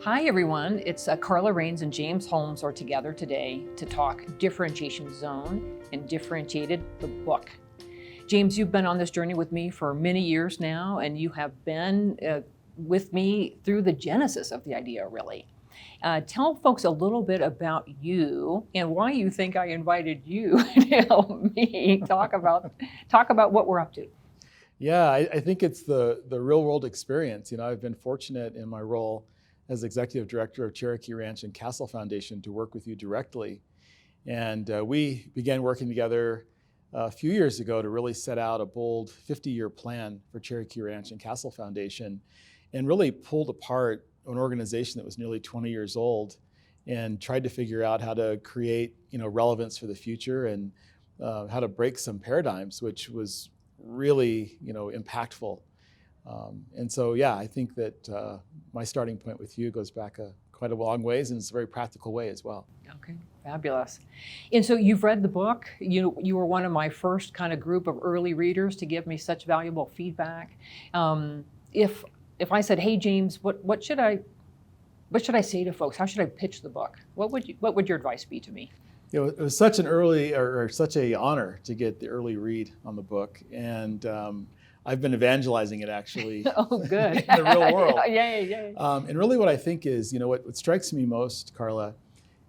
Hi everyone, it's Karla Rains and James Holmes are together today to talk Differentiation Zone and Differentiated, the book. James, you've been on this journey with me for many years now, and you have been with me through the genesis of the idea, really. Tell folks a little bit about you and why you think I invited you to help me talk about what we're up to. Yeah, I think it's the real world experience. I've been fortunate in my role as executive director of Cherokee Ranch and Castle Foundation to work with you directly. And we began working together a few years ago to really set out a bold 50-year plan for Cherokee Ranch and Castle Foundation, and really pulled apart an organization that was nearly 20 years old and tried to figure out how to create relevance for the future and how to break some paradigms, which was really impactful. And so, yeah, I think that my starting point with you goes back quite a long ways, and it's a very practical way as well. Okay, fabulous. And so you've read the book. You were one of my first kind of group of early readers to give me such valuable feedback. If I said, "Hey, James, what should I say to folks? How should I pitch the book?" What would your advice be to me? It was such an early or such a honor to get the early read on the book, and I've been evangelizing it actually. Oh, good. In the real world. Yeah. And really, what I think is, what strikes me most, Karla,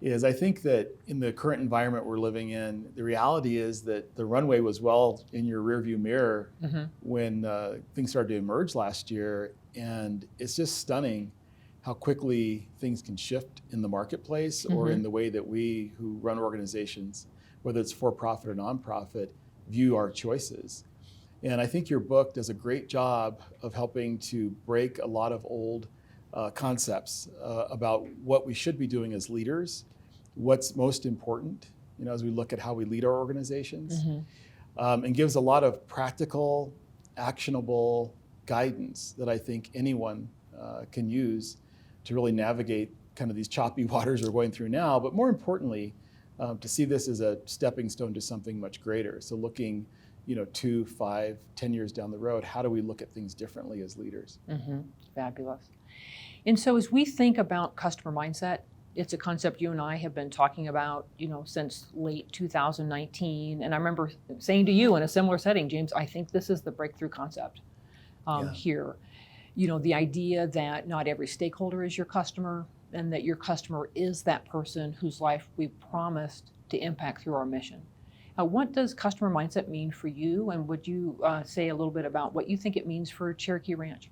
is I think that in the current environment we're living in, the reality is that the runway was well in your rearview mirror when things started to emerge last year, and it's just stunning how quickly things can shift in the marketplace or in the way that we who run organizations, whether it's for-profit or nonprofit, view our choices. And I think your book does a great job of helping to break a lot of old concepts about what we should be doing as leaders, what's most important, as we look at how we lead our organizations, and gives a lot of practical, actionable guidance that I think anyone can use to really navigate kind of these choppy waters we're going through now, but more importantly, to see this as a stepping stone to something much greater. So looking 2, 5, 10 years down the road, how do we look at things differently as leaders? Fabulous. And so as we think about customer mindset, it's a concept you and I have been talking about, since late 2019. And I remember saying to you in a similar setting, James, I think this is the breakthrough concept here. The idea that not every stakeholder is your customer, and that your customer is that person whose life we promised to impact through our mission. What does customer mindset mean for you? And would you say a little bit about what you think it means for Cherokee Ranch?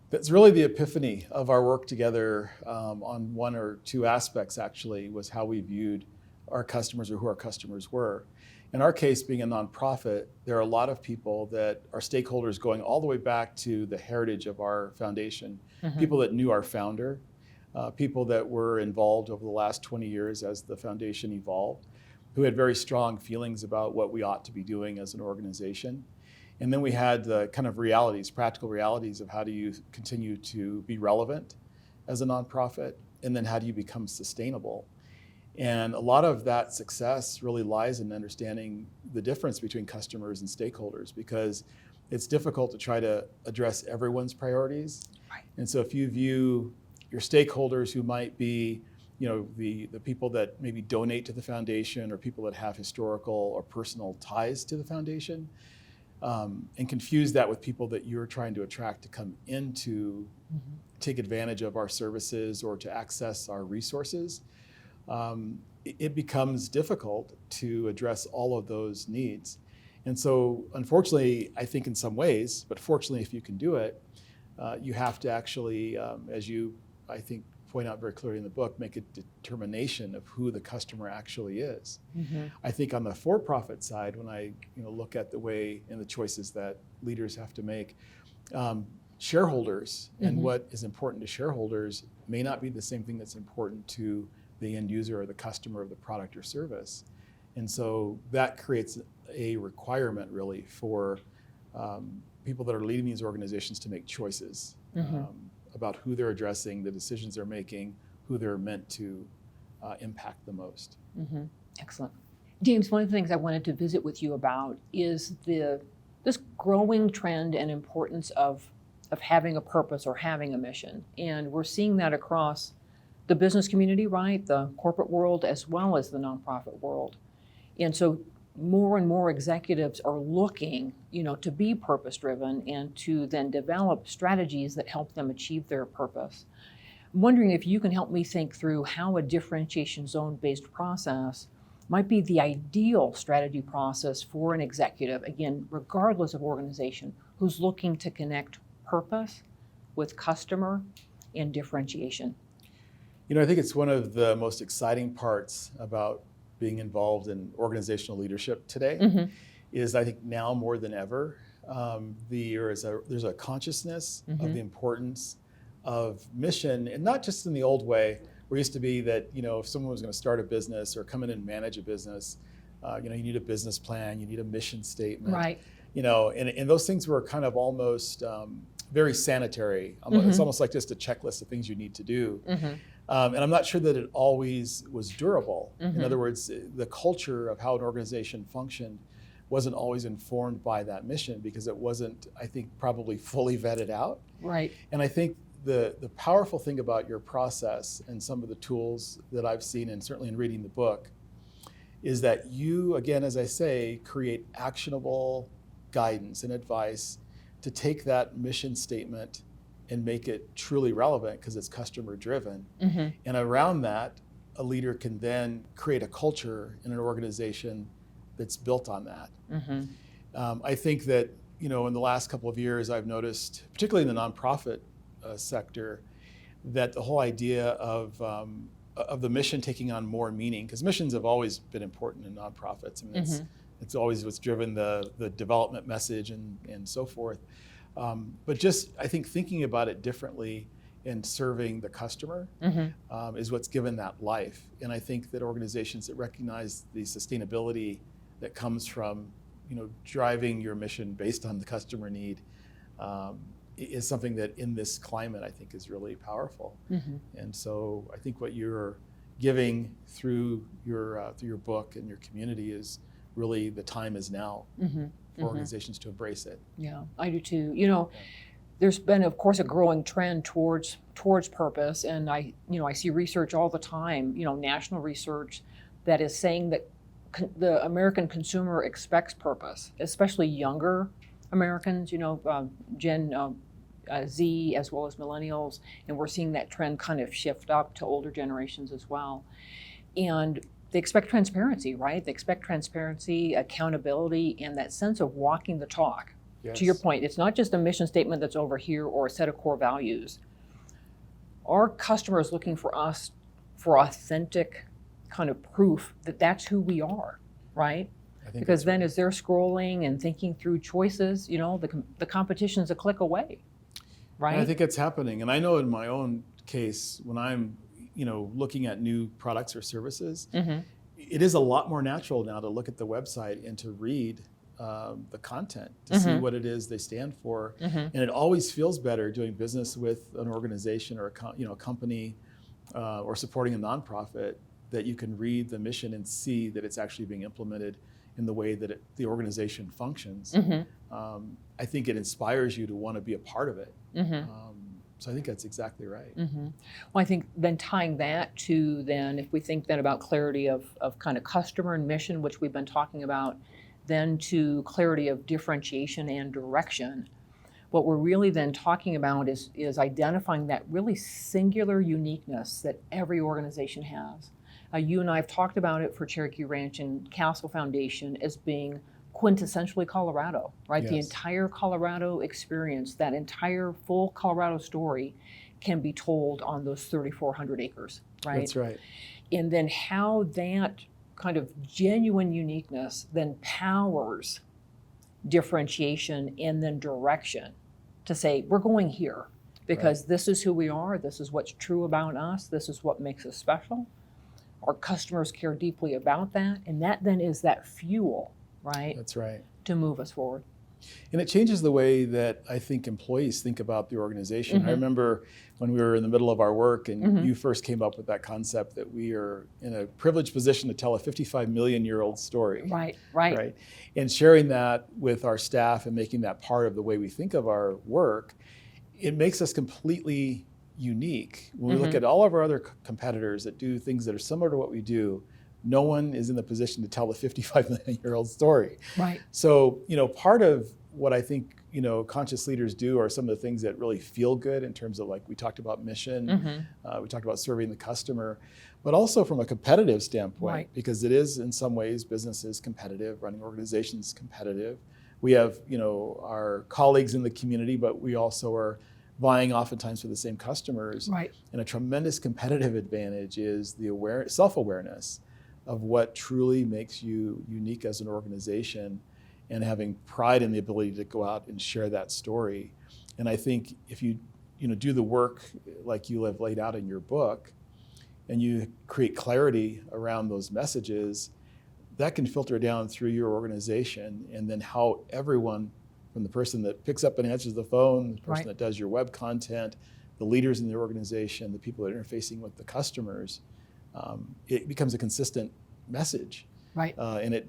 That's really the epiphany of our work together on one or two aspects, actually, was how we viewed our customers or who our customers were. In our case, being a nonprofit, there are a lot of people that are stakeholders going all the way back to the heritage of our foundation, people that knew our founder, people that were involved over the last 20 years as the foundation evolved, who had very strong feelings about what we ought to be doing as an organization. And then we had the kind of realities, practical realities of how do you continue to be relevant as a nonprofit, and then how do you become sustainable? And a lot of that success really lies in understanding the difference between customers and stakeholders, because it's difficult to try to address everyone's priorities. Right. And so if you view your stakeholders who might be the people that maybe donate to the foundation or people that have historical or personal ties to the foundation, and confuse that with people that you're trying to attract to come in to take advantage of our services or to access our resources, it becomes difficult to address all of those needs. And so, unfortunately, I think in some ways, but fortunately if you can do it, you have to actually, as you, I think, point out very clearly in the book, make a determination of who the customer actually is. I think on the for-profit side, when I look at the way and the choices that leaders have to make, shareholders and what is important to shareholders may not be the same thing that's important to the end user or the customer of the product or service. And so that creates a requirement really for people that are leading these organizations to make choices about who they're addressing, the decisions they're making, who they're meant to impact the most. Excellent. James, one of the things I wanted to visit with you about is this growing trend and importance of of having a purpose or having a mission. And we're seeing that across the business community, right? The corporate world as well as the nonprofit world. And so more and more executives are looking, to be purpose driven and to then develop strategies that help them achieve their purpose. I'm wondering if you can help me think through how a differentiation zone based process might be the ideal strategy process for an executive, again, regardless of organization, who's looking to connect purpose with customer and differentiation. I think it's one of the most exciting parts about being involved in organizational leadership today is, I think now more than ever, there's a consciousness of the importance of mission, and not just in the old way, where it used to be that, if someone was going to start a business or come in and manage a business, you need a business plan, you need a mission statement. Right. And those things were kind of almost very sanitary. It's almost like just a checklist of things you need to do. And I'm not sure that it always was durable. In other words, the culture of how an organization functioned wasn't always informed by that mission because it wasn't, I think, probably fully vetted out. Right. And I think the powerful thing about your process and some of the tools that I've seen, and certainly in reading the book, is that you, again, as I say, create actionable guidance and advice to take that mission statement and make it truly relevant because it's customer driven. And around that, a leader can then create a culture in an organization that's built on that. I think that, in the last couple of years, I've noticed, particularly in the nonprofit sector, that the whole idea of the mission taking on more meaning, because missions have always been important in nonprofits. I mean, it's always what's driven the development message and so forth. But just, I think, thinking about it differently and serving the customer is what's given that life. And I think that organizations that recognize the sustainability that comes from, driving your mission based on the customer need is something that in this climate, I think, is really powerful. And so I think what you're giving through your book and your community is really, the time is now for organizations to embrace it. Yeah, I do too. There's been, of course, a growing trend towards purpose, and I see research all the time, national research that is saying that the American consumer expects purpose, especially younger Americans, Gen Z as well as millennials, and we're seeing that trend kind of shift up to older generations as well. And they expect transparency, right? They expect transparency, accountability, and that sense of walking the talk. Yes. To your point, it's not just a mission statement that's over here or a set of core values. Our customer is looking for us for authentic kind of proof that that's who we are, right? Because then as they're scrolling and thinking through choices, the competition's a click away, right? And I think it's happening. And I know in my own case, when I'm looking at new products or services, it is a lot more natural now to look at the website and to read the content to see what it is they stand for. And it always feels better doing business with an organization or a company or supporting a nonprofit, that you can read the mission and see that it's actually being implemented in the way that the organization functions. I think it inspires you to want to be a part of it. So I think that's exactly right. Well, I think then tying that to then, if we think then about clarity of kind of customer and mission, which we've been talking about, then to clarity of differentiation and direction, what we're really then talking about is identifying that really singular uniqueness that every organization has. You and I have talked about it for Cherokee Ranch and Castle Foundation as being quintessentially Colorado, right? Yes. The entire Colorado experience, that entire full Colorado story can be told on those 3,400 acres, right? That's right. And then how that kind of genuine uniqueness then powers differentiation and then direction to say, we're going here because this is who we are, this is what's true about us, this is what makes us special. Our customers care deeply about that, and that then is that fuel, right? That's right. To move us forward. And it changes the way that I think employees think about the organization. I remember when we were in the middle of our work and you first came up with that concept that we are in a privileged position to tell a 55 million year old story. Right. And sharing that with our staff and making that part of the way we think of our work. it makes us completely unique. When we look at all of our other competitors that do things that are similar to what we do, no one is in the position to tell the 55 million-year-old story. Right. So, part of what I think, conscious leaders do are some of the things that really feel good in terms of, like, we talked about mission, we talked about serving the customer, but also from a competitive standpoint, Right. because it is in some ways business is competitive, running organizations competitive. We have, our colleagues in the community, but we also are vying oftentimes for the same customers. Right. And a tremendous competitive advantage is the self-awareness of what truly makes you unique as an organization, and having pride in the ability to go out and share that story. And I think if you do the work like you have laid out in your book, and you create clarity around those messages, that can filter down through your organization, and then how everyone, from the person that picks up and answers the phone, the person Right. that does your web content, the leaders in the organization, the people that are interfacing with the customers, it becomes a consistent message. Right. And it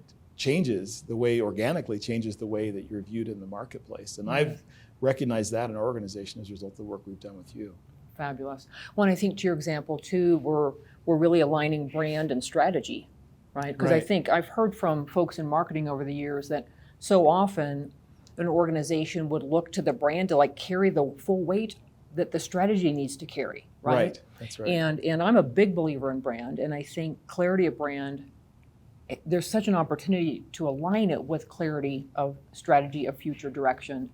organically changes the way that you're viewed in the marketplace. And I've recognized that in our organization as a result of the work we've done with you. Fabulous. Well, and I think to your example too, we're really aligning brand and strategy, right? Because I Right. think I've heard from folks in marketing over the years that so often an organization would look to the brand to, like, carry the full weight that the strategy needs to carry, right? That's right. And I'm a big believer in brand, and I think clarity of brand, there's such an opportunity to align it with clarity of strategy, of future direction,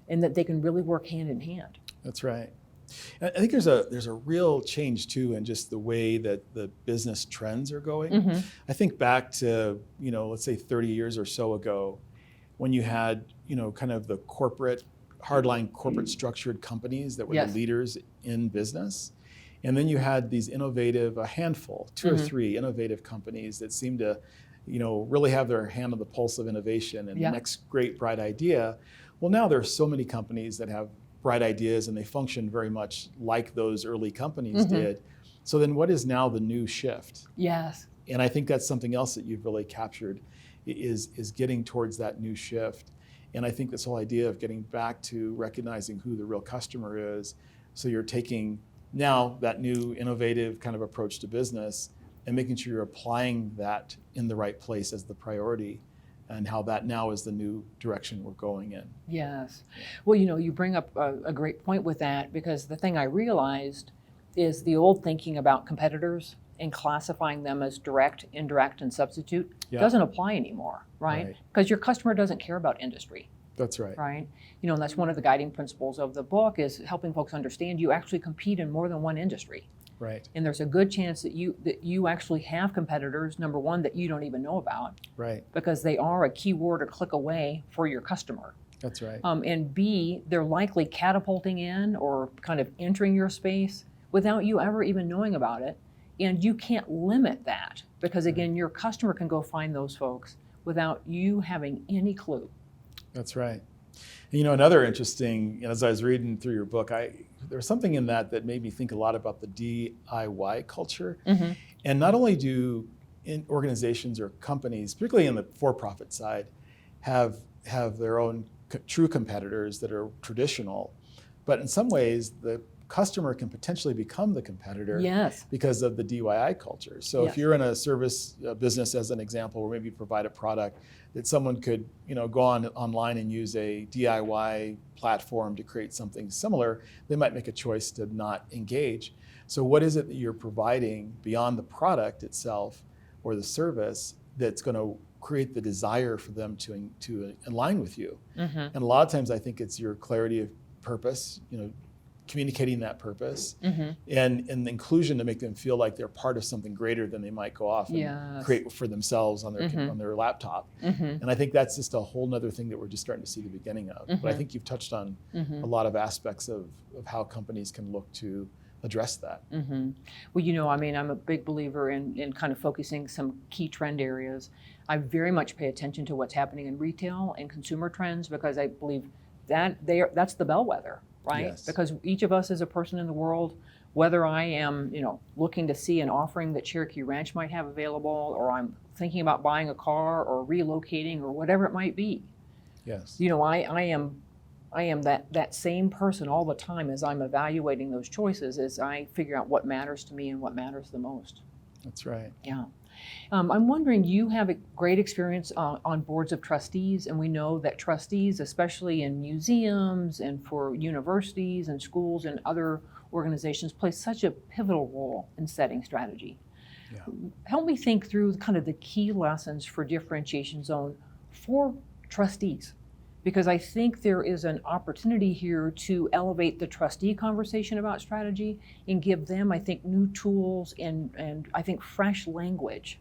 and that they can really work hand in hand. That's right. I think there's a real change too in just the way that the business trends are going. I think back to, let's say 30 years or so ago, when you had, kind of the hardline corporate structured companies that were Yes. the leaders in business. And then you had these a handful, two or three innovative companies that seemed to, really have their hand on the pulse of innovation and Yeah. the next great bright idea. Well, now there are so many companies that have bright ideas, and they function very much like those early companies did. So then what is now the new shift? Yes. And I think that's something else that you've really captured, is getting towards that new shift. And I think this whole idea of getting back to recognizing who the real customer is. So you're taking now that new innovative kind of approach to business and making sure you're applying that in the right place as the priority, and how that now is the new direction we're going in. Yes. Well, you bring up a great point with that, because the thing I realized is the old thinking about competitors and classifying them as direct, indirect, and substitute doesn't apply anymore, right? Because your customer doesn't care about industry. That's right. Right? And that's one of the guiding principles of the book, is helping folks understand you actually compete in more than one industry. Right. And there's a good chance that you actually have competitors, number one, that you don't even know about. Right. Because they are a keyword or click away for your customer. That's right. And B, they're likely catapulting in or kind of entering your space without you ever even knowing about it. And you can't limit that, because again, your customer can go find those folks without you having any clue. That's right. And, another interesting, as I was reading through your book, there was something in that made me think a lot about the DIY culture. And not only do organizations or companies, particularly in the for-profit side, have their own true competitors that are traditional, but in some ways the customer can potentially become the competitor. Yes. Because of the DIY culture. So if you're in a service business, as an example, or maybe you provide a product that someone could go online and use a DIY platform to create something similar, they might make a choice to not engage. So what is it that you're providing beyond the product itself or the service that's going to create the desire for them to align with you? And a lot of times I think it's your clarity of purpose, communicating that purpose, and the inclusion to make them feel like they're part of something greater than they might go off and create for themselves on their laptop. And I think that's just a whole nother thing that we're just starting to see the beginning of. But I think you've touched on a lot of aspects of how companies can look to address that. Well, I'm a big believer in kind of focusing some key trend areas. I very much pay attention to what's happening in retail and consumer trends, because I believe that that's the bellwether. Right? Yes. Because each of us is a person in the world, whether I am, looking to see an offering that Cherokee Ranch might have available, or I'm thinking about buying a car or relocating or whatever it might be. Yes. I am I am that same person all the time as I'm evaluating those choices, as I figure out what matters to me and what matters the most. That's right. Yeah. I'm wondering, you have a great experience on boards of trustees, and we know that trustees, especially in museums and for universities and schools and other organizations, play such a pivotal role in setting strategy. Yeah. Help me think through kind of the key lessons for Differentiation Zone for trustees, because I think there is an opportunity here to elevate the trustee conversation about strategy and give them, I think, new tools and I think fresh language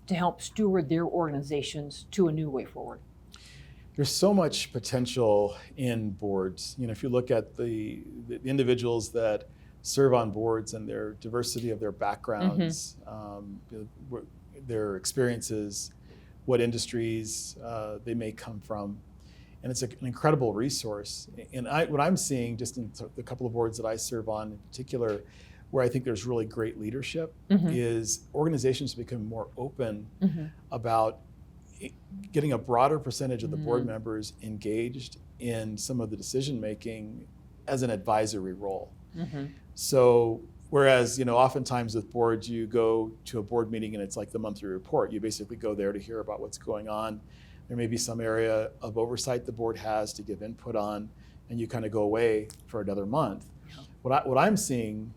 to help steward their organizations to a new way forward. There's so much potential in boards. If you look at the individuals that serve on boards and their diversity of their backgrounds, their experiences, what industries they may come from. And it's an incredible resource. And what I'm seeing just in the couple of boards that I serve on in particular, where I think there's really great leadership, is organizations become more open about getting a broader percentage of the board members engaged in some of the decision making as an advisory role. So whereas, oftentimes with boards, you go to a board meeting and it's like the monthly report. You basically go there to hear about what's going on. There may be some area of oversight the board has to give input on, and you kind of go away for another month. What I'm seeing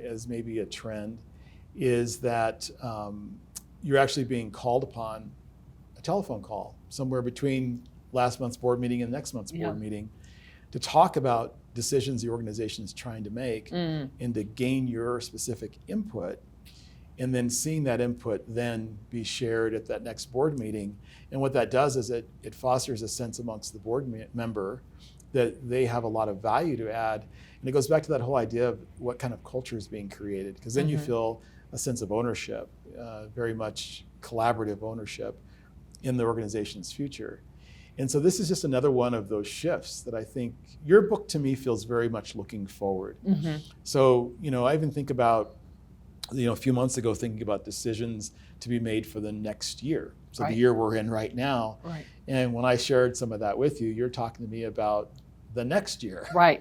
as maybe a trend is that you're actually being called upon a telephone call somewhere between last month's board meeting and next month's board meeting to talk about decisions the organization is trying to make and to gain your specific input, and then seeing that input then be shared at that next board meeting. And what that does is it fosters a sense amongst the board member that they have a lot of value to add. And it goes back to that whole idea of what kind of culture is being created, because then you feel a sense of ownership, very much collaborative ownership in the organization's future. And so this is just another one of those shifts that I think your book to me feels very much looking forward. So, I even think about, a few months ago, thinking about decisions to be made for the next year. So the year we're in right now. And when I shared some of that with you, you're talking to me about the next year. Right.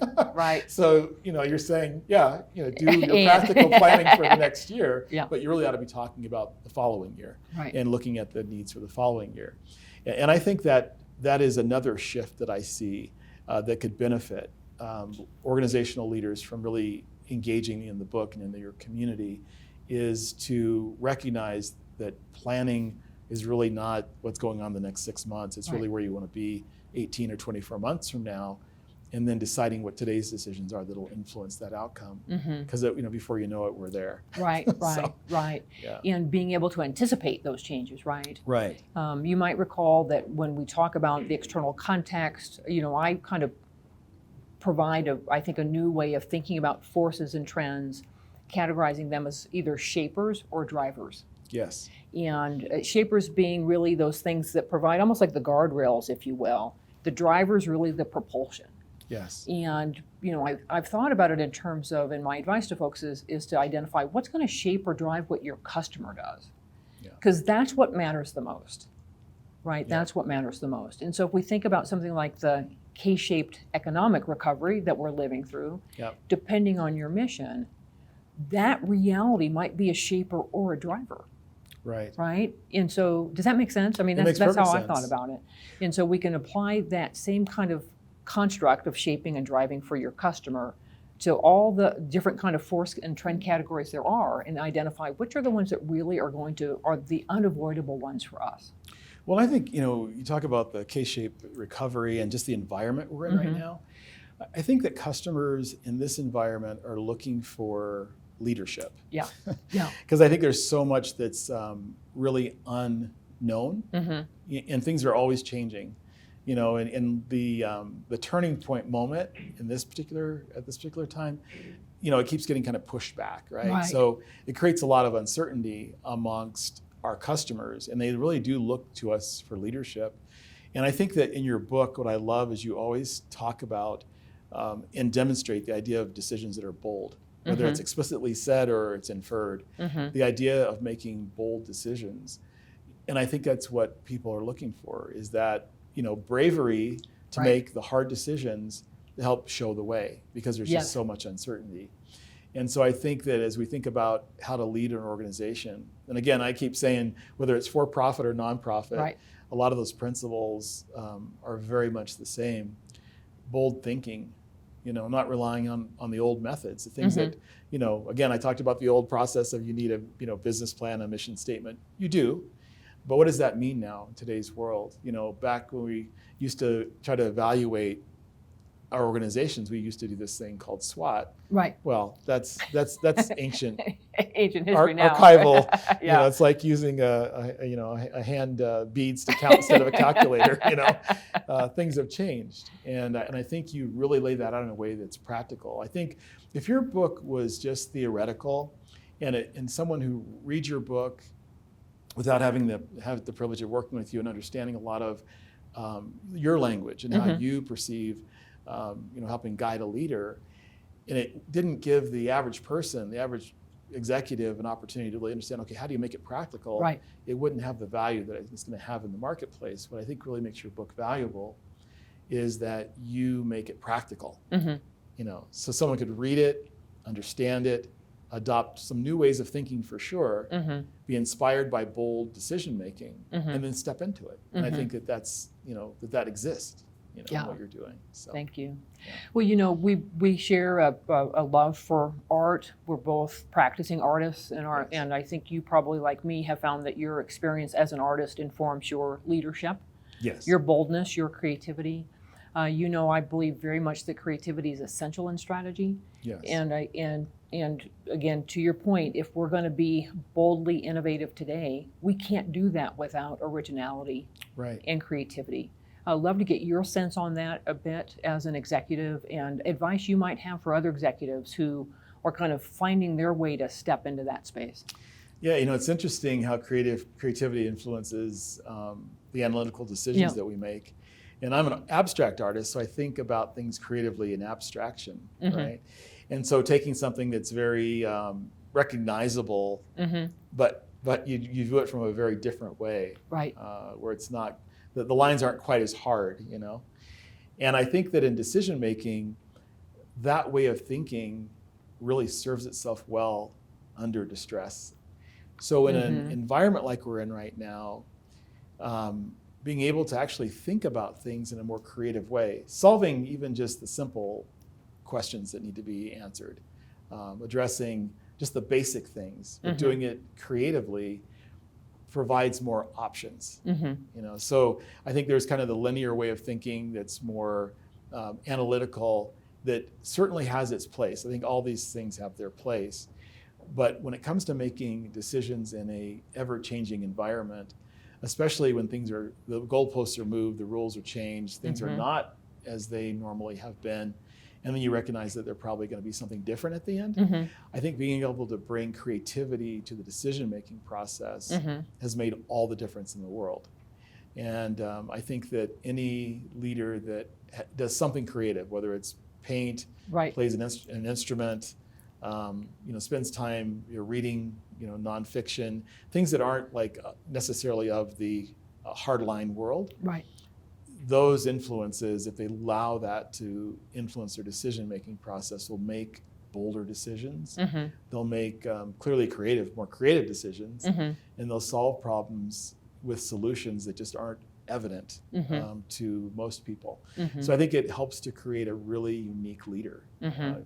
So, you're saying, do your practical planning for the next year, but you really ought to be talking about the following year and looking at the needs for the following year. And I think that is another shift that I see that could benefit organizational leaders from really engaging in the book and in your community, is to recognize that planning is really not what's going on the next 6 months. It's really where you want to be 18 or 24 months from now, and then deciding what today's decisions are that'll influence that outcome. Because before you know it, we're there. Right. Yeah. And being able to anticipate those changes, right? Right. You might recall that when we talk about the external context, I kind of provide I think a new way of thinking about forces and trends, categorizing them as either shapers or drivers. Yes. And shapers being really those things that provide almost like the guardrails, if you will. The drivers really the propulsion. Yes. And I've thought about it in terms of, and my advice to folks is to identify what's going to shape or drive what your customer does, because that's what matters the most, right? That's what matters the most. And so if we think about something like the K-shaped economic recovery that we're living through, depending on your mission, that reality might be a shaper or a driver. Right. And so does that make sense? I mean, that's how I thought about it. And so we can apply that same kind of construct of shaping and driving for your customer to all the different kind of force and trend categories there are, and identify which are the ones that really are the unavoidable ones for us. Well, I think, you talk about the K-shaped recovery and just the environment we're in right now. I think that customers in this environment are looking for leadership. Because I think there's so much that's really unknown, and things are always changing. And the turning point moment at this particular time, it keeps getting kind of pushed back, right? So it creates a lot of uncertainty amongst our customers, and they really do look to us for leadership. And I think that in your book, what I love is you always talk about and demonstrate the idea of decisions that are bold, whether it's explicitly said or it's inferred, the idea of making bold decisions. And I think that's what people are looking for, is that, bravery to Right. make the hard decisions to help show the way, because there's Yes. just so much uncertainty. And so I think that as we think about how to lead an organization, and again, I keep saying, whether it's for profit or nonprofit, Right. a lot of those principles are very much the same. Bold thinking, not relying on the old methods, the things that, again, I talked about the old process of you need a business plan, a mission statement. You do, but what does that mean now in today's world? Back when we used to try to evaluate our organizations, we used to do this thing called SWOT. Right. Well, that's ancient. Ancient history now. Archival. Yeah. It's like using a hand beads to count instead of a calculator. Things have changed, and I think you really lay that out in a way that's practical. I think if your book was just theoretical, and someone who reads your book without having the privilege of working with you and understanding a lot of your language and how you perceive, helping guide a leader, and it didn't give the average person, the average executive, an opportunity to really understand, okay, how do you make it practical? Right. It wouldn't have the value that it's going to have in the marketplace. What I think really makes your book valuable is that you make it practical. So someone could read it, understand it, adopt some new ways of thinking for sure, be inspired by bold decision making, and then step into it. And I think that's that exists. In what you're doing. So. Thank you. Yeah. Well, we share a love for art. We're both practicing artists, and I think you probably, like me, have found that your experience as an artist informs your leadership, Yes. your boldness, your creativity. I believe very much that creativity is essential in strategy. Yes. And again, to your point, if we're going to be boldly innovative today, we can't do that without originality and creativity. I'd love to get your sense on that a bit as an executive, and advice you might have for other executives who are kind of finding their way to step into that space. Yeah, it's interesting how creativity influences the analytical decisions that we make. And I'm an abstract artist, so I think about things creatively in abstraction, right? And so taking something that's very recognizable, but you do it from a very different way, right? Where it's not, the lines aren't quite as hard, And I think that in decision making, that way of thinking really serves itself well under distress. So in an environment like we're in right now, being able to actually think about things in a more creative way, solving even just the simple questions that need to be answered, addressing just the basic things, but doing it creatively provides more options. So I think there's kind of the linear way of thinking that's more analytical, that certainly has its place. I think all these things have their place. But when it comes to making decisions in a ever-changing environment, especially when the goalposts are moved, the rules are changed, things are not as they normally have been, and then you recognize that they're probably going to be something different at the end. I think being able to bring creativity to the decision-making process has made all the difference in the world. And I think that any leader that does something creative, whether it's paint, plays an instrument, spends time reading, nonfiction, things that aren't like necessarily of the hardline world. Those influences, if they allow that to influence their decision-making process, will make bolder decisions. They'll make clearly more creative decisions, and they'll solve problems with solutions that just aren't evident to most people. So I think it helps to create a really unique leader,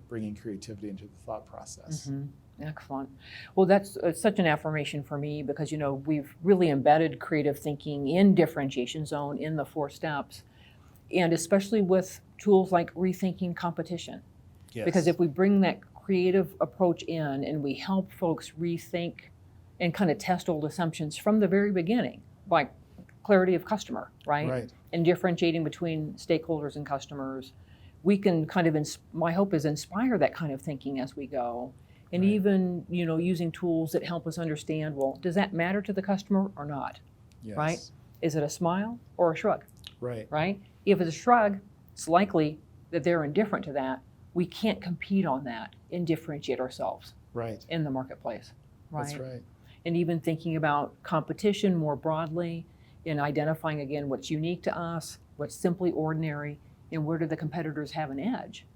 bringing creativity into the thought process. Excellent. Well, that's such an affirmation for me, because we've really embedded creative thinking in Differentiation Zone, in the 4 steps, and especially with tools like rethinking competition. Because if we bring that creative approach in and we help folks rethink and kind of test old assumptions from the very beginning, like clarity of customer, right? And differentiating between stakeholders and customers, we can kind of, my hope is, inspire that kind of thinking as we go. And even, using tools that help us understand, well, does that matter to the customer or not? Right? Is it a smile or a shrug? Right? If it's a shrug, it's likely that they're indifferent to that. We can't compete on that and differentiate ourselves in the marketplace. That's right. And even thinking about competition more broadly, in identifying, again, what's unique to us, what's simply ordinary, and where do the competitors have an edge?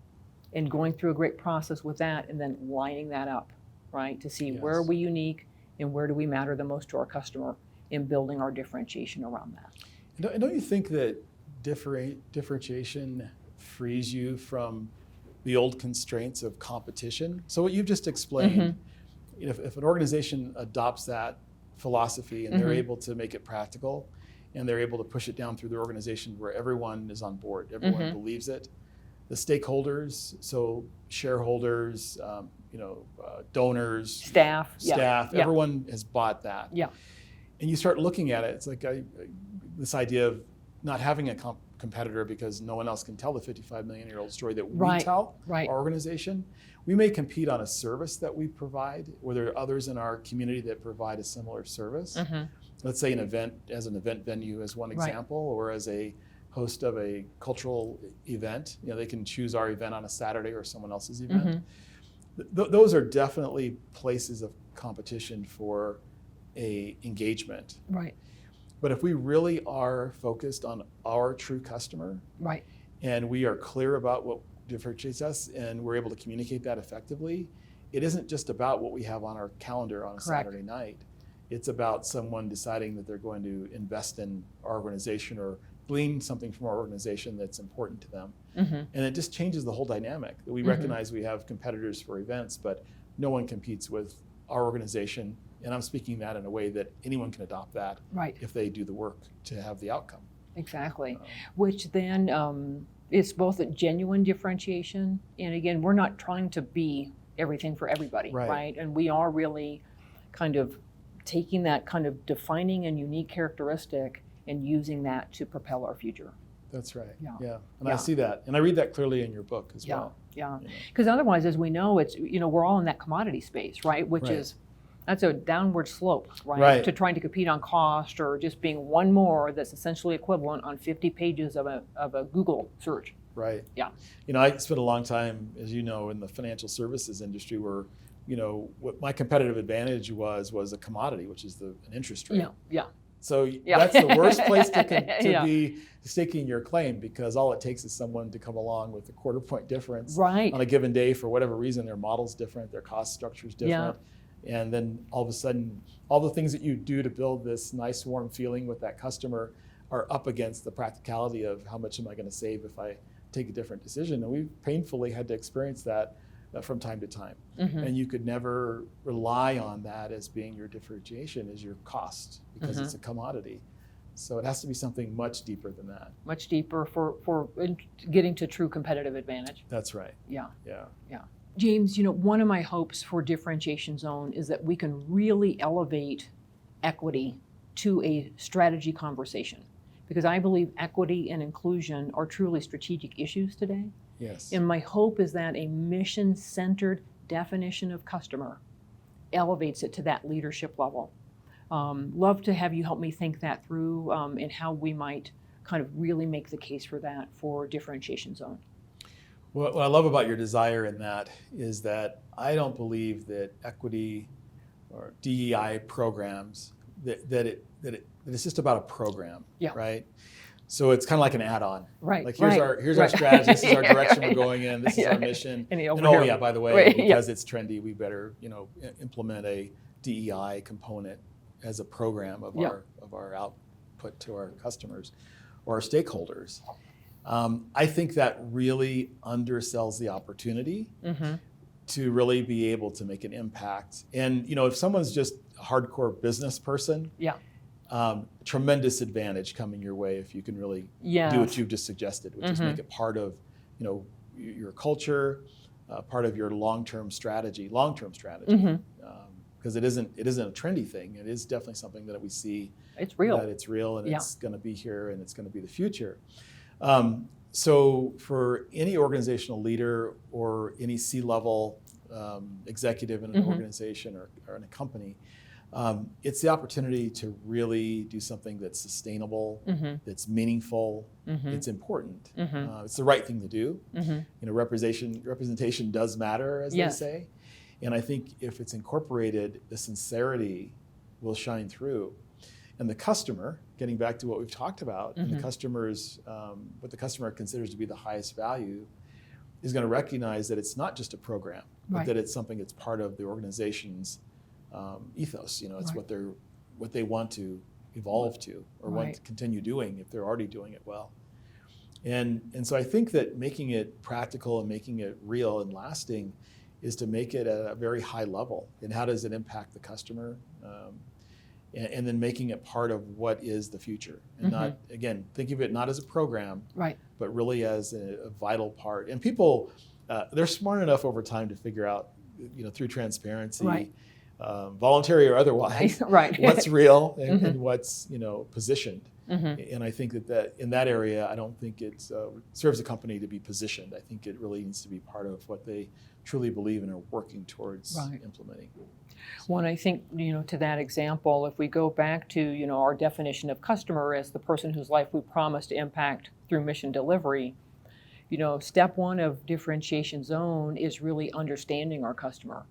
And going through a great process with that and then lining that up, right? To see where are we unique and where do we matter the most to our customer in building our differentiation around that. Don't you think that differentiation frees you from the old constraints of competition? So what you've just explained, if an organization adopts that philosophy and they're able to make it practical and they're able to push it down through the organization where everyone is on board, everyone believes it, the stakeholders, so shareholders, donors, staff, everyone has bought that. Yeah. And you start looking at it, it's like this idea of not having a competitor because no one else can tell the 55 million-year-old story that we tell, our organization. We may compete on a service that we provide, or there are others in our community that provide a similar service. Let's say an event venue as one example, or as a host of a cultural event. They can choose our event on a Saturday or someone else's event. Those are definitely places of competition for a engagement. Right. But if we really are focused on our true customer, and we are clear about what differentiates us, and we're able to communicate that effectively, it isn't just about what we have on our calendar on a Saturday night. It's about someone deciding that they're going to invest in our organization or glean something from our organization that's important to them. And it just changes the whole dynamic. We recognize we have competitors for events, but no one competes with our organization. And I'm speaking that in a way that anyone can adopt that if they do the work to have the outcome. Exactly. Which then it's both a genuine differentiation, and again, we're not trying to be everything for everybody, right? And we are really kind of taking that kind of defining and unique characteristic and using that to propel our future. That's right. And I see that, and I read that clearly in your book as well. Because otherwise, as we know, it's we're all in that commodity space, right? Which is that's a downward slope, right? To trying to compete on cost or just being one more that's essentially equivalent on 50 pages of a Google search. Right. I spent a long time, as you know, in the financial services industry where, what my competitive advantage was a commodity, which is an interest rate. So that's the worst place to be staking your claim, because all it takes is someone to come along with a quarter point difference on a given day for whatever reason. Their model's different, their cost structure's different. And then all of a sudden, all the things that you do to build this nice warm feeling with that customer are up against the practicality of how much am I going to save if I take a different decision. And we've painfully had to experience that from time to time. And you could never rely on that as being your differentiation, as your cost, because it's a commodity. So it has to be something much deeper than that. Much deeper for getting to true competitive advantage. That's right. Yeah. James, one of my hopes for Differentiation Zone is that we can really elevate equity to a strategy conversation, because I believe equity and inclusion are truly strategic issues today. Yes. And my hope is that a mission-centered definition of customer elevates it to that leadership level. Love to have you help me think that through and how we might kind of really make the case for that for Differentiation Zone. What I love about your desire in that is that I don't believe that equity or DEI programs, that it's just about a program, right? So it's kind of like an add-on. Like here's our strategy, this is our direction we're going in, this is our mission. And by the way, because it's trendy, we better implement a DEI component as a program of our output to our customers or our stakeholders. I think that really undersells the opportunity to really be able to make an impact. And if someone's just a hardcore business person, tremendous advantage coming your way if you can really do what you've just suggested, which is make it part of your culture, part of your long-term strategy, because it isn't a trendy thing. It is definitely something that we see. It's real. That it's real, and it's going to be here, and it's going to be the future. So for any organizational leader or any C-level executive in an organization or in a company, it's the opportunity to really do something that's sustainable, that's meaningful, it's important. It's the right thing to do. Representation does matter, as they say. And I think if it's incorporated, the sincerity will shine through. And the customer, getting back to what we've talked about, and the customer's, what the customer considers to be the highest value, is going to recognize that it's not just a program, but that it's something that's part of the organization's ethos. It's what they want to evolve to, or want to continue doing if they're already doing it well. And so I think that making it practical and making it real and lasting is to make it at a very high level. And how does it impact the customer? And then making it part of what is the future. And not, again, think of it not as a program, but really as a vital part. And people, they're smart enough over time to figure out, through transparency, voluntary or otherwise, what's real and what's positioned. And I think that in that area, I don't think it serves a company to be positioned. I think it really needs to be part of what they truly believe and are working towards implementing. Well, and I think, to that example, if we go back to, our definition of customer as the person whose life we promise to impact through mission delivery, step one of Differentiation Zone is really understanding our customer,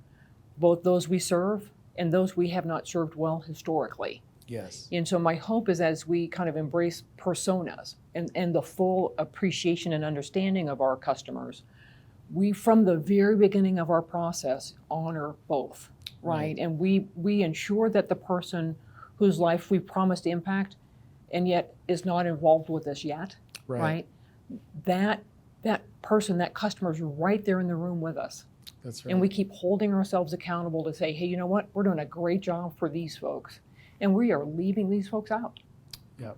both those we serve and those we have not served well historically. Yes. And so my hope is, as we kind of embrace personas and the full appreciation and understanding of our customers, we, from the very beginning of our process, honor both, right? And we ensure that the person whose life we promise to impact and yet is not involved with us yet, right? That person, that customer is right there in the room with us. That's right. And we keep holding ourselves accountable to say, hey, you know what? We're doing a great job for these folks. And we are leaving these folks out,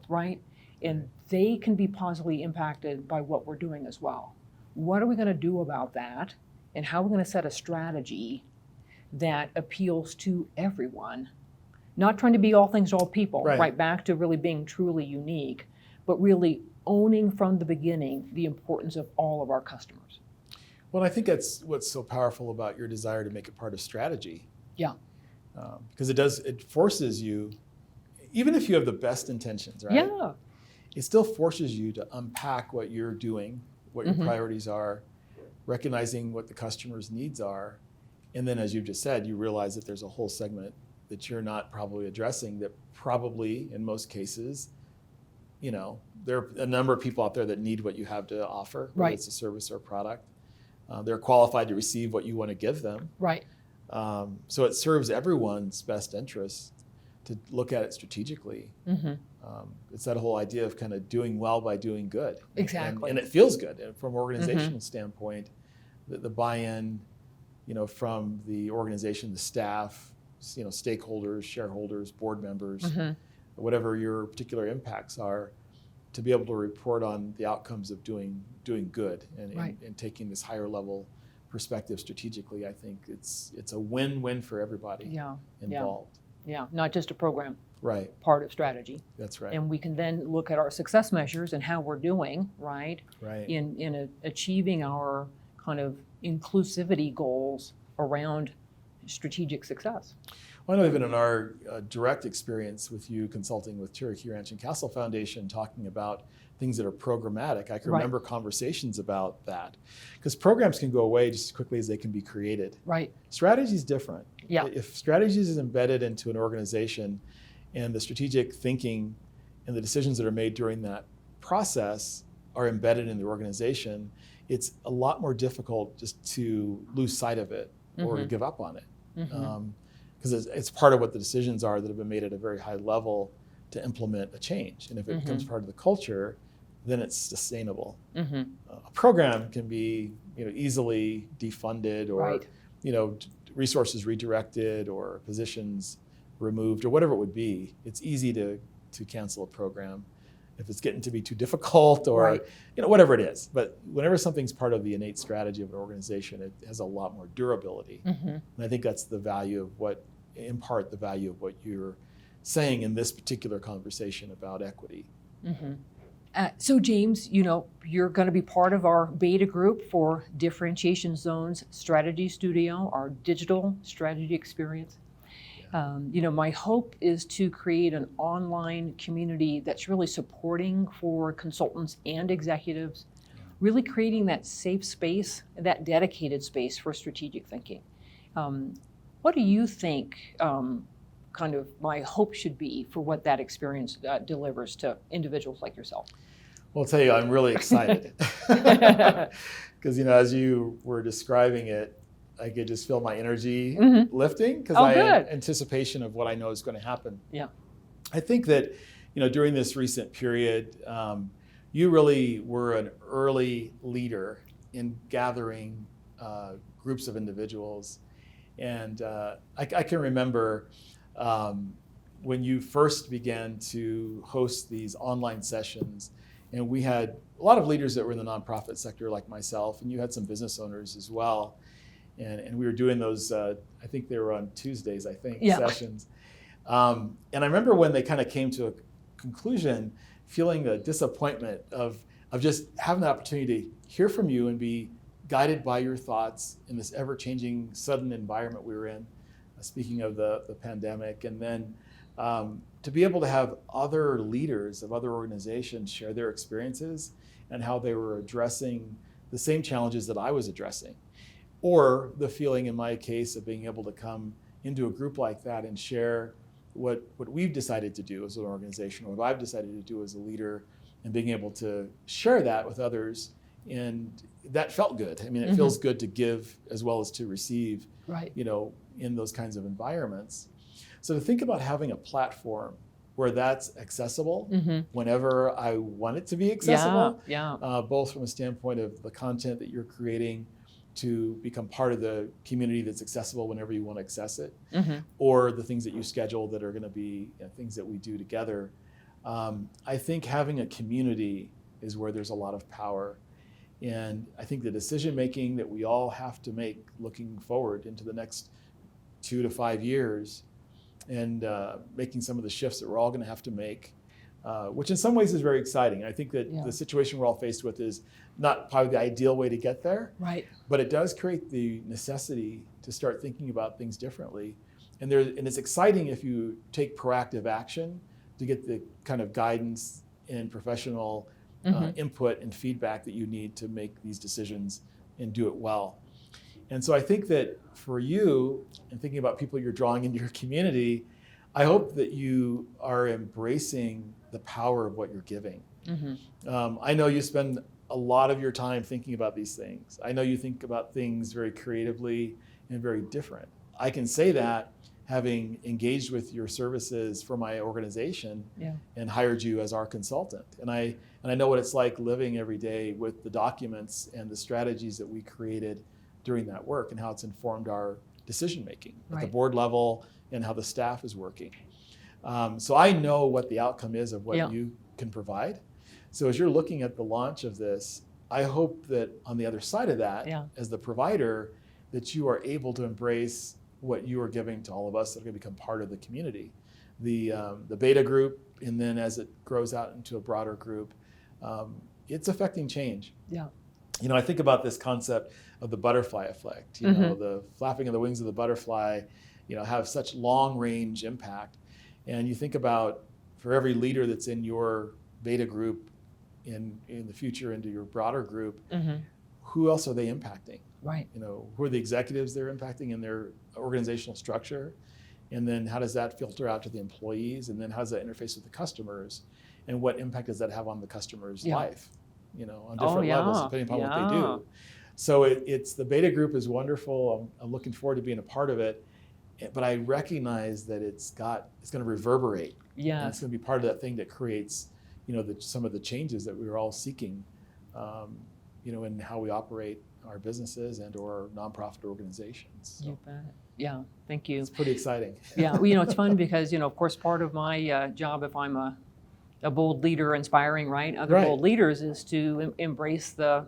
right? And they can be positively impacted by what we're doing as well. What are we going to do about that? And how are we going to set a strategy that appeals to everyone? Not trying to be all things to all people, right back to really being truly unique, but really owning from the beginning the importance of all of our customers. Well, I think that's what's so powerful about your desire to make it part of strategy. Yeah. Because it forces you, even if you have the best intentions, right? Yeah. It still forces you to unpack what you're doing, what your priorities are, recognizing what the customer's needs are. And then, as you've just said, you realize that there's a whole segment that you're not probably addressing, that probably, in most cases, there are a number of people out there that need what you have to offer, whether it's a service or a product. They're qualified to receive what you want to give them. Right. So it serves everyone's best interest to look at it strategically. It's that whole idea of kind of doing well by doing good. Exactly. And it feels good. And from an organizational standpoint, the buy-in, from the organization, the staff, stakeholders, shareholders, board members, whatever your particular impacts are, to be able to report on the outcomes of doing good and taking this higher level perspective strategically. I think it's a win-win for everybody involved. Yeah, not just a program. Right. Part of strategy. That's right. And we can then look at our success measures and how we're doing, right? Right. In achieving our kind of inclusivity goals around strategic success. Well, I know even in our direct experience with you consulting with Cherokee Ranch and Castle Foundation, talking about things that are programmatic, I can remember conversations about that. Because programs can go away just as quickly as they can be created. Right. Strategy is different. Yeah. If strategy is embedded into an organization and the strategic thinking and the decisions that are made during that process are embedded in the organization, it's a lot more difficult just to lose sight of it or to give up on it. Because it's part of what the decisions are that have been made at a very high level to implement a change. And if it becomes part of the culture, then it's sustainable. A program can be easily defunded or resources redirected or positions removed or whatever it would be. It's easy to cancel a program if it's getting to be too difficult or whatever it is. But whenever something's part of the innate strategy of an organization, it has a lot more durability. And I think that's the value of what you're saying in this particular conversation about equity. So James, you're going to be part of our beta group for Differentiation Zone's Strategy Studio, our digital strategy experience. My hope is to create an online community that's really supporting for consultants and executives, really creating that safe space, that dedicated space for strategic thinking. What do you think kind of my hope should be for what that experience delivers to individuals like yourself. Well, I'll tell you, I'm really excited because, as you were describing it, I could just feel my energy lifting because I have anticipation of what I know is going to happen. Yeah. I think that, during this recent period, you really were an early leader in gathering groups of individuals. And I can remember when you first began to host these online sessions, and we had a lot of leaders that were in the nonprofit sector like myself, and you had some business owners as well. And we were doing those, I think they were on Tuesdays, sessions. And I remember when they kind of came to a conclusion, feeling the disappointment of just having the opportunity to hear from you and be guided by your thoughts in this ever-changing, sudden environment we were in, speaking of the pandemic. And then to be able to have other leaders of other organizations share their experiences and how they were addressing the same challenges that I was addressing. Or the feeling in my case of being able to come into a group like that and share what we've decided to do as an organization, or what I've decided to do as a leader, and being able to share that with others. And that felt good. I mean, it feels good to give as well as to receive, right, in those kinds of environments. So to think about having a platform where that's accessible whenever I want it to be accessible, both from a standpoint of the content that you're creating to become part of the community that's accessible whenever you want to access it, or the things that you schedule that are going to be things that we do together. I think having a community is where there's a lot of power. And I think the decision making that we all have to make looking forward into the next 2 to 5 years, and making some of the shifts that we're all going to have to make, which in some ways is very exciting. I think that the situation we're all faced with is not probably the ideal way to get there, right, but it does create the necessity to start thinking about things differently. And it's exciting if you take proactive action to get the kind of guidance and professional input and feedback that you need to make these decisions and do it well. And so I think that for you, and thinking about people you're drawing into your community, I hope that you are embracing the power of what you're giving. I know you spend a lot of your time thinking about these things. I know you think about things very creatively and very different. I can say that having engaged with your services for my organization and hired you as our consultant. And I know what it's like living every day with the documents and the strategies that we created during that work, and how it's informed our decision making at the board level and how the staff is working. So I know what the outcome is of what you can provide. So as you're looking at the launch of this, I hope that on the other side of that, as the provider, that you are able to embrace what you are giving to all of us that are going to become part of the community. The beta group, and then as it grows out into a broader group, it's affecting change. I think about this concept of the butterfly effect. The flapping of the wings of the butterfly, have such long range impact. And you think about, for every leader that's in your beta group in the future into your broader group, who else are they impacting? Right. Who are the executives they're impacting in their organizational structure? And then how does that filter out to the employees? And then how does that interface with the customers? And what impact does that have on the customer's life? On different levels, depending upon what they do. So it's the beta group is wonderful. I'm looking forward to being a part of it. But I recognize that it's going to reverberate. And it's going to be part of that thing that creates, some of the changes that we were all seeking, in how we operate our businesses and or nonprofit organizations. So you bet. Yeah, thank you. It's pretty exciting. It's fun because, of course, part of my job, if I'm a bold leader inspiring, other bold leaders, is to embrace the,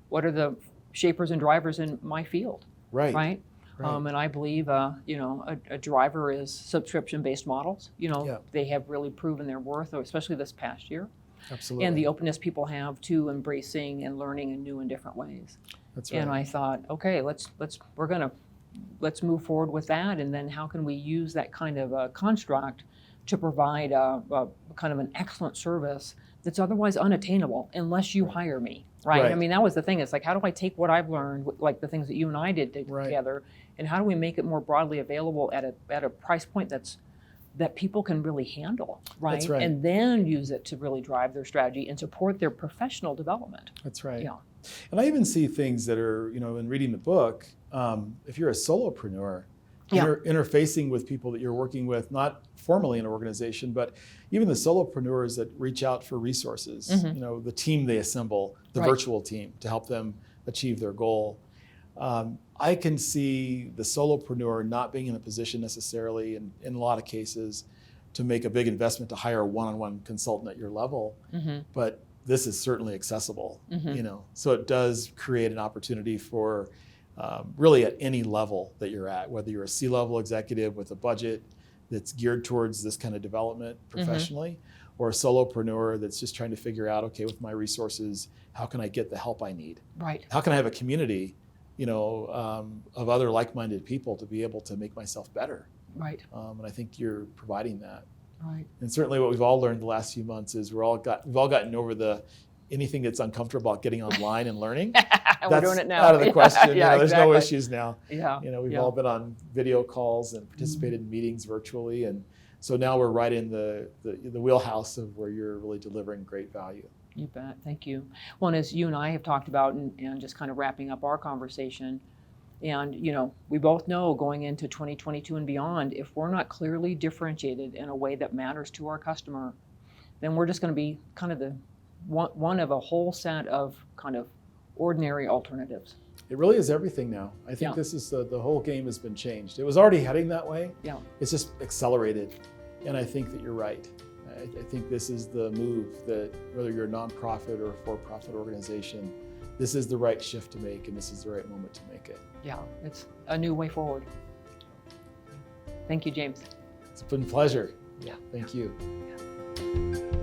what are the shapers and drivers in my field, right? And I believe, a driver is subscription-based models. They have really proven their worth, especially this past year. Absolutely. And the openness people have to embracing and learning in new and different ways. That's right. And I thought, okay, let's move forward with that, and then how can we use that kind of a construct to provide a kind of an excellent service that's otherwise unattainable unless you hire me. right? Right. I mean, that was the thing. It's like, how do I take what I've learned, like the things that you and I did Right. together, and how do we make it more broadly available at a price point that people can really handle, right? That's right. And then use it to really drive their strategy and support their professional development. That's right. Yeah. And I even see things that are, in reading the book, if you're a solopreneur, Yeah. interfacing with people that you're working with, not formally in an organization, but even the solopreneurs that reach out for resources, Mhm. the team they assemble, the Right. virtual team to help them achieve their goal. I can see the solopreneur not being in a position necessarily in a lot of cases to make a big investment to hire a one-on-one consultant at your level, Mhm. but this is certainly accessible, Mhm. So it does create an opportunity for really at any level that you're at, whether you're a C-level executive with a budget that's geared towards this kind of development professionally, or a solopreneur that's just trying to figure out, okay, with my resources, how can I get the help I need? Right. How can I have a community, of other like-minded people to be able to make myself better? Right. And I think you're providing that. Right. And certainly what we've all learned the last few months is we've all gotten over anything that's uncomfortable about getting online and learning. And we're doing it now. Out of the question. Yeah, There's no exactly. issues now. Yeah. We've Yeah. all been on video calls and participated in meetings virtually. And so now we're right in the wheelhouse of where you're really delivering great value. You bet. Thank you. Well, and as you and I have talked about, and just kind of wrapping up our conversation, and we both know going into 2022 and beyond, if we're not clearly differentiated in a way that matters to our customer, then we're just going to be kind of the one of a whole set of kind of ordinary alternatives. It really is everything now. I think Yeah. this is the whole game has been changed. It was already heading that way. Yeah. It's just accelerated. And I think that you're right. I think this is the move that whether you're a nonprofit or a for-profit organization, this is the right shift to make, and this is the right moment to make it. Yeah, it's a new way forward. Thank you, James. It's been a pleasure. Yeah. Thank you. Yeah.